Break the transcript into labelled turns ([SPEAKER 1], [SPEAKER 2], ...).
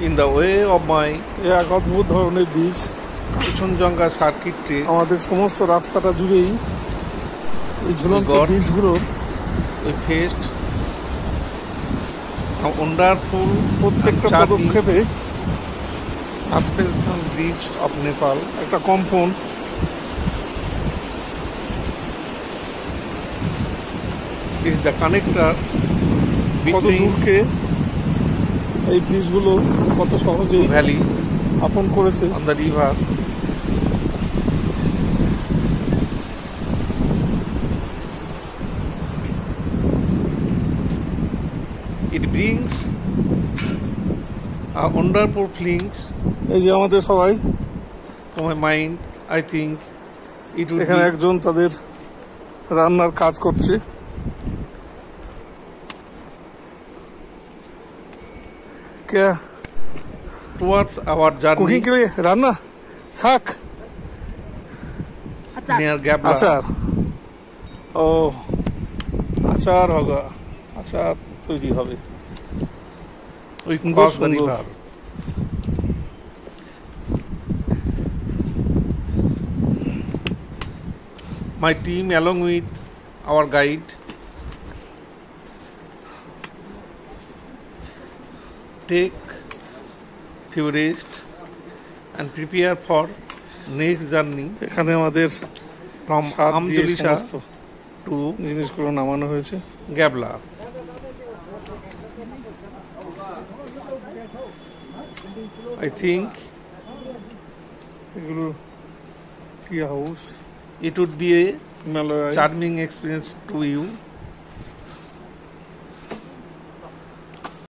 [SPEAKER 1] In the way of my
[SPEAKER 2] এক অদ্ভুত ধরনের বীজ
[SPEAKER 1] Kanchenjunga circuit trip,
[SPEAKER 2] আমাদের সমস্ত রাস্তাটা জুড়েই এই ঝুলন্ত বীজগুলো
[SPEAKER 1] we faced a wonderful
[SPEAKER 2] প্রত্যেকটা পদক্ষেপে
[SPEAKER 1] suspension bridge of Nepal.
[SPEAKER 2] একটা কম্পন
[SPEAKER 1] Is the connector
[SPEAKER 2] কত
[SPEAKER 1] between
[SPEAKER 2] দূরকে এই ব্রিজগুলো কত সহজেই
[SPEAKER 1] valley
[SPEAKER 2] আপন করেছে
[SPEAKER 1] on the river. It brings a wonderful feelings
[SPEAKER 2] এই যে আমাদের সবাই
[SPEAKER 1] to my mind. I think it would
[SPEAKER 2] এখানে
[SPEAKER 1] be
[SPEAKER 2] একজন তাদের রান্নার কাজ করছে কে
[SPEAKER 1] towards our journey
[SPEAKER 2] কুকিং के लिए রান্না শাক
[SPEAKER 1] near Gabla.
[SPEAKER 2] আচার ও আচার হবে আচার তৈরি হবে
[SPEAKER 1] We cross the
[SPEAKER 2] সুন্দর।
[SPEAKER 1] river. My team, along with our guide, take few rest and prepare for next journey
[SPEAKER 2] এখানে আমাদের
[SPEAKER 1] from
[SPEAKER 2] সার দিয়ে
[SPEAKER 1] Amjulisha
[SPEAKER 2] সমস্ত
[SPEAKER 1] to
[SPEAKER 2] জিনিসগুলো নামানো হয়েছে
[SPEAKER 1] Gabla. I think
[SPEAKER 2] এগুলো tea house
[SPEAKER 1] it would be a
[SPEAKER 2] Himalaya
[SPEAKER 1] charming experience to you